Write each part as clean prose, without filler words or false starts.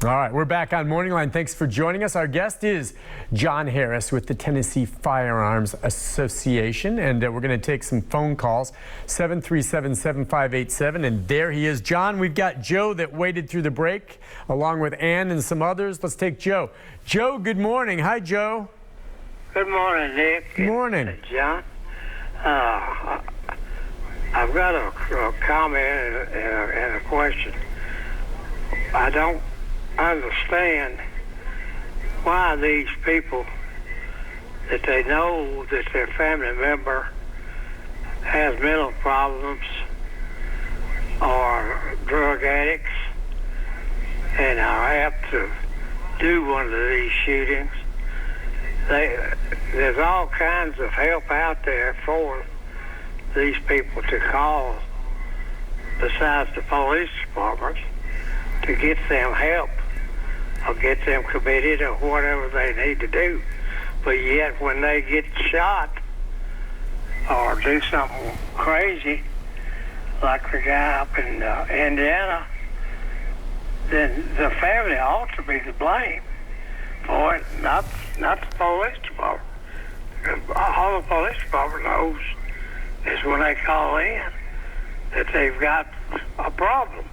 All right, we're back on Morning Line. Thanks for joining us. Our guest is John Harris with the Tennessee Firearms Association, and we're going to take some phone calls, 737-7587, and there he is. John, we've got Joe that waited through the break, along with Ann and some others. Let's take Joe. Joe, good morning. Hi, Joe. Good morning, Nick. Good morning. John. I've got a comment and a question. I don't understand why these people that they know that their family member has mental problems or drug addicts and are apt to do one of these shootings. There's all kinds of help out there for these people to call besides the police departments to get them help or get them committed or whatever they need to do. But yet when they get shot or do something crazy like the guy up in Indiana, then the family ought to be to blame for it, not the police department. All the police department knows is when they call in that they've got a problem.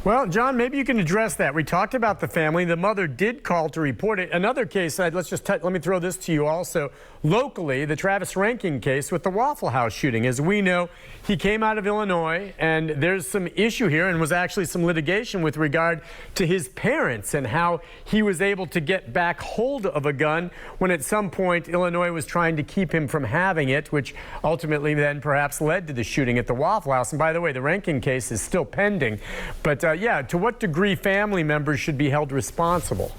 Well, John, maybe you can address that. We talked about the family. The mother did call to report it. Another case, let me throw this to you also. Locally, the Travis Rankin case with the Waffle House shooting. As we know, he came out of Illinois, and there's some issue here and was actually some litigation with regard to his parents and how he was able to get back hold of a gun when at some point Illinois was trying to keep him from having it, which ultimately then perhaps led to the shooting at the Waffle House. And by the way, the Rankin case is still pending. But yeah, to what degree family members should be held responsible?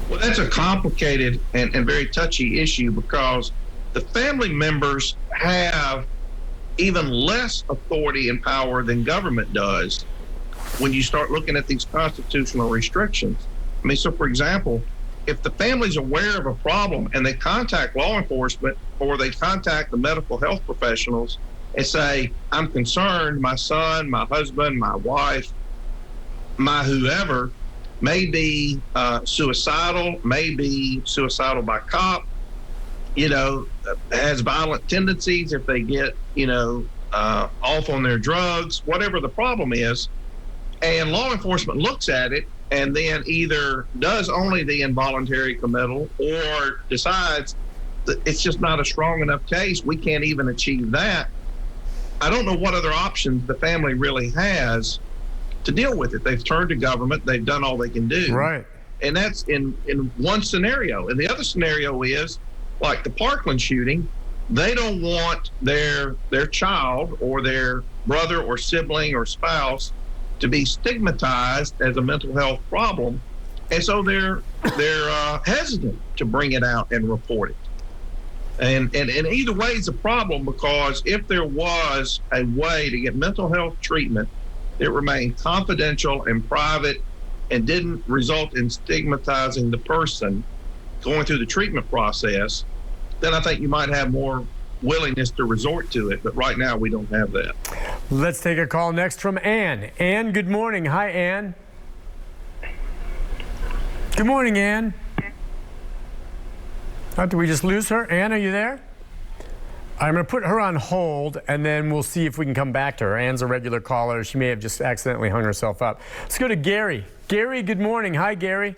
Well, that's a complicated and very touchy issue because the family members have even less authority and power than government does when you start looking at these constitutional restrictions. I mean, so for example, if the family's aware of a problem and they contact law enforcement or they contact the medical health professionals and say, I'm concerned my son, my husband, my wife, my whoever may be suicidal, may be suicidal by cop, has violent tendencies if they get, off on their drugs, whatever the problem is. And law enforcement looks at it and then either does only the involuntary committal or decides that it's just not a strong enough case. We can't even achieve that. I don't know what other options the family really has to deal with it. They've turned to government. They've done all they can do. Right. And that's in one scenario. And the other scenario is, like the Parkland shooting, they don't want their child or their brother or sibling or spouse to be stigmatized as a mental health problem. And so they're hesitant to bring it out and report it. And either way is a problem, because if there was a way to get mental health treatment that remained confidential and private and didn't result in stigmatizing the person going through the treatment process, then I think you might have more willingness to resort to it. But right now we don't have that. Let's take a call next from Ann. Ann, good morning. Hi, Ann. Good morning, Ann. Did we just lose her? Ann, are you there? I'm going to put her on hold, and then we'll see if we can come back to her. Ann's a regular caller. She may have just accidentally hung herself up. Let's go to Gary. Gary, good morning. Hi, Gary.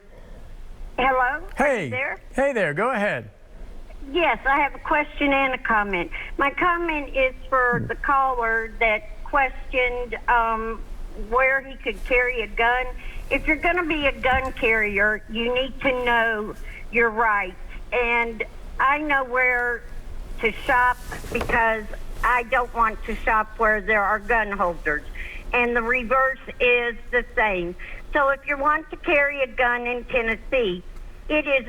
Hello? Hey. There? Hey there. Go ahead. Yes, I have a question and a comment. My comment is for the caller that questioned where he could carry a gun. If you're going to be a gun carrier, you need to know your rights. And I know where to shop because I don't want to shop where there are gun holders. And the reverse is the same. So if you want to carry a gun in Tennessee, it is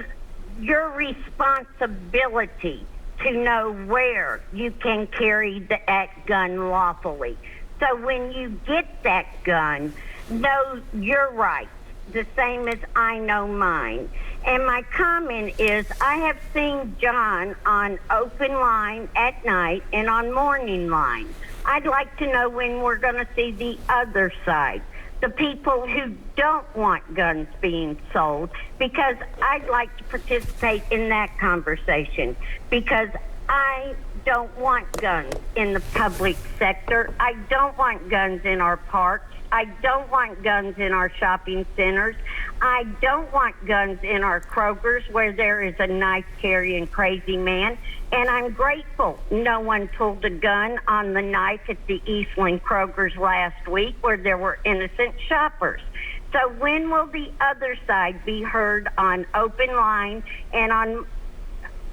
your responsibility to know where you can carry that gun lawfully. So when you get that gun, know your rights, the same as I know mine. And my comment is, I have seen John on Open Line at night and on Morning Line. I'd like to know when we're going to see the other side, the people who don't want guns being sold, because I'd like to participate in that conversation, because I don't want guns in the public sector. I don't want guns in our parks. I don't want guns in our shopping centers. I don't want guns in our Krogers where there is a knife-carrying crazy man. And I'm grateful no one pulled a gun on the knife at the Eastland Krogers last week where there were innocent shoppers. So when will the other side be heard on Open Line and on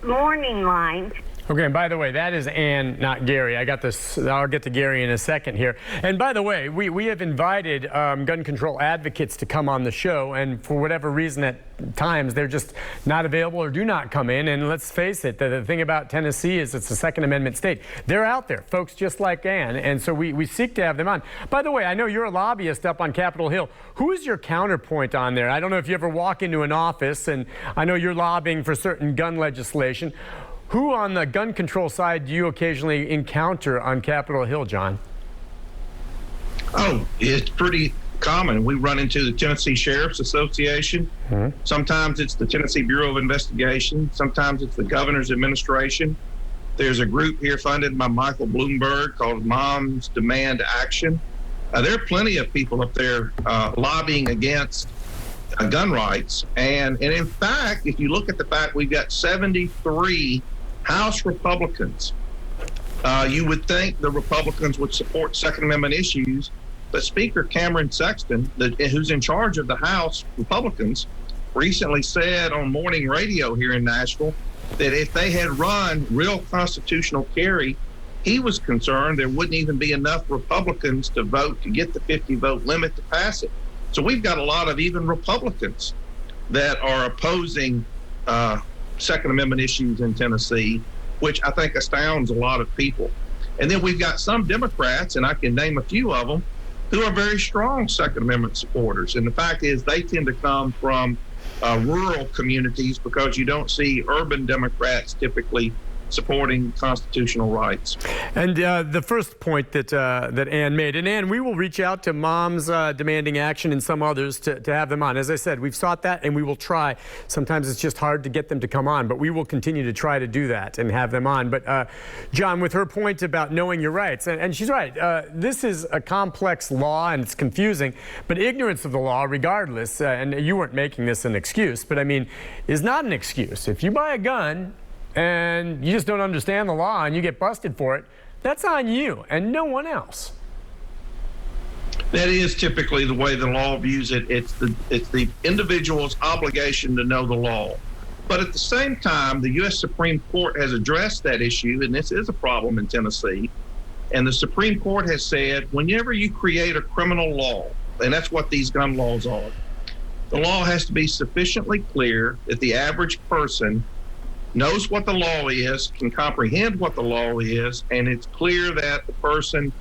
MorningLine? Okay, and by the way, that is Ann, not Gary. I got this. I'll get to Gary in a second here. And by the way, we have invited gun control advocates to come on the show, and for whatever reason at times they're just not available or do not come in. And let's face it, the thing about Tennessee is it's a Second Amendment state. They're out there, folks just like Ann, and so we seek to have them on. By the way, I know you're a lobbyist up on Capitol Hill. Who is your counterpoint on there? I don't know if you ever walk into an office, and I know you're lobbying for certain gun legislation. Who on the gun control side do you occasionally encounter on Capitol Hill, John? Oh, it's pretty common. We run into the Tennessee Sheriff's Association. Mm-hmm. Sometimes it's the Tennessee Bureau of Investigation. Sometimes it's the governor's administration. There's a group here funded by Michael Bloomberg called Moms Demand Action. There are plenty of people up there lobbying against gun rights. And in fact, if you look at the fact we've got 73 House Republicans, you would think the Republicans would support Second Amendment issues, but Speaker Cameron Sexton, who's in charge of the House Republicans, recently said on morning radio here in Nashville that if they had run real constitutional carry, he was concerned there wouldn't even be enough Republicans to vote to get the 50-vote limit to pass it. So we've got a lot of even Republicans that are opposing Second Amendment issues in Tennessee, which I think astounds a lot of people. And then we've got some Democrats, and I can name a few of them, who are very strong Second Amendment supporters. And the fact is they tend to come from rural communities because you don't see urban Democrats typically supporting constitutional rights. And the first point that Ann made, and Ann, we will reach out to Moms Demanding Action and some others to have them on. As I said, we've sought that and we will try. Sometimes it's just hard to get them to come on, but we will continue to try to do that and have them on. But John, with her point about knowing your rights, and she's right, this is a complex law and it's confusing, but ignorance of the law regardless, and you weren't making this an excuse, but I mean, is not an excuse. If you buy a gun and you just don't understand the law and you get busted for it, that's on you and no one else. That is typically the way the law views it. It's the individual's obligation to know the law. But at the same time, the U.S. Supreme Court has addressed that issue, and this is a problem in Tennessee. And the Supreme Court has said, whenever you create a criminal law, and that's what these gun laws are, the law has to be sufficiently clear that the average person knows what the law is, can comprehend what the law is, and it's clear that the person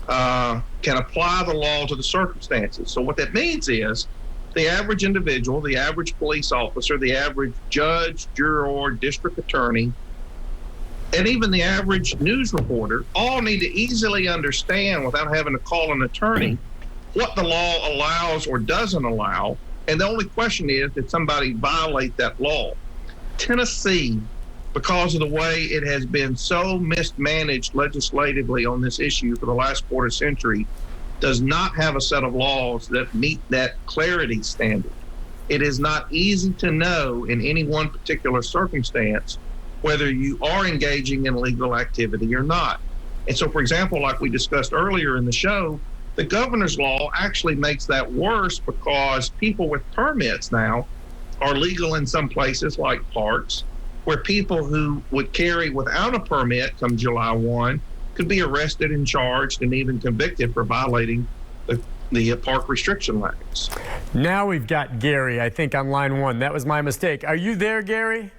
can apply the law to the circumstances. So what that means is the average individual, the average police officer, the average judge, juror, district attorney, and even the average news reporter all need to easily understand without having to call an attorney what the law allows or doesn't allow. And the only question is, did somebody violate that law? Tennessee, because of the way it has been so mismanaged legislatively on this issue for the last quarter century, does not have a set of laws that meet that clarity standard. It is not easy to know in any one particular circumstance whether you are engaging in illegal activity or not. And so, for example, like we discussed earlier in the show, the governor's law actually makes that worse because people with permits now are legal in some places like parks, where people who would carry without a permit come July 1 could be arrested and charged and even convicted for violating the park restriction laws. Now we've got Gary, I think, on line one. That was my mistake. Are you there, Gary?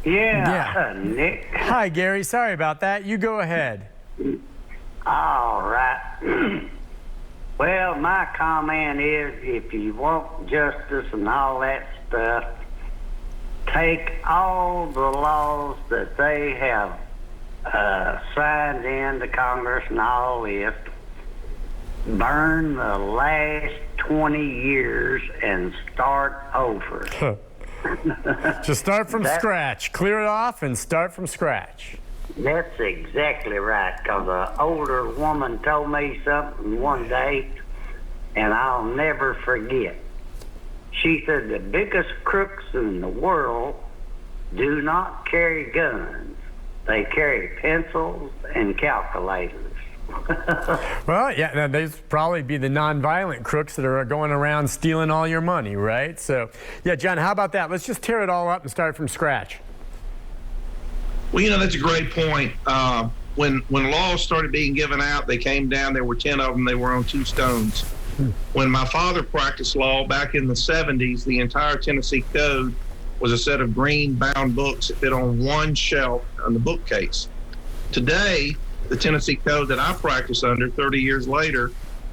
Yeah. Nick. Hi, Gary. Sorry about that. You go ahead. All right. Well, my comment is, if you want justice and all that stuff, take all the laws that they have signed into Congress and all this, burn the last 20 years and start over. Just start from scratch. Clear it off and start from scratch. That's exactly right, because an older woman told me something one day, and I'll never forget. She said, the biggest crooks in the world do not carry guns. They carry pencils and calculators. Well, yeah, they'd probably be the nonviolent crooks that are going around stealing all your money, right? So, yeah, John, how about that? Let's just tear it all up and start from scratch. Well, that's a great point. When laws started being given out, they came down. There were 10 of them. They were on 2 stones. When my father practiced law back in the 70s, the entire Tennessee Code was a set of green bound books that fit on one shelf on the bookcase. Today, the Tennessee Code that I practice under 30 years later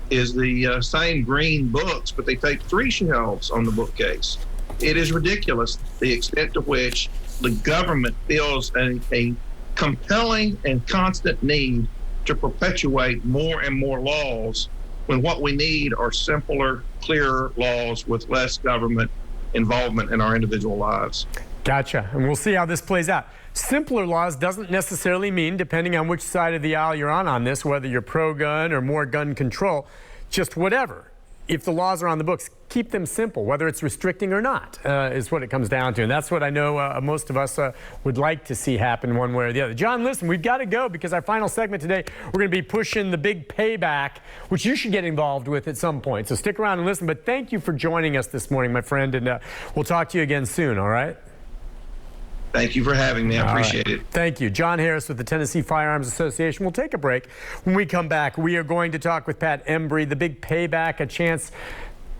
is the same green books, but they take 3 shelves on the bookcase. It is ridiculous the extent to which the government feels a compelling and constant need to perpetuate more and more laws when what we need are simpler, clearer laws with less government involvement in our individual lives. Gotcha. And we'll see how this plays out. Simpler laws doesn't necessarily mean, depending on which side of the aisle you're on this, whether you're pro-gun or more gun control, just whatever. If the laws are on the books, keep them simple, whether it's restricting or not, is what it comes down to. And that's what I know most of us would like to see happen one way or the other. John, listen, we've got to go because our final segment today, we're going to be pushing the big payback, which you should get involved with at some point. So stick around and listen. But thank you for joining us this morning, my friend, and we'll talk to you again soon, all right? Thank you for having me. I appreciate it. Thank you. John Harris with the Tennessee Firearms Association. We'll take a break. When we come back, we are going to talk with Pat Embry, the big payback, a chance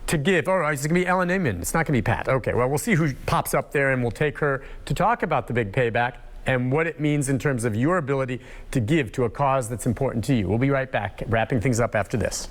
to give. Oh, it's going to be Ellen Inman. It's not going to be Pat. Okay, well, we'll see who pops up there, and we'll take her to talk about the big payback and what it means in terms of your ability to give to a cause that's important to you. We'll be right back, wrapping things up after this.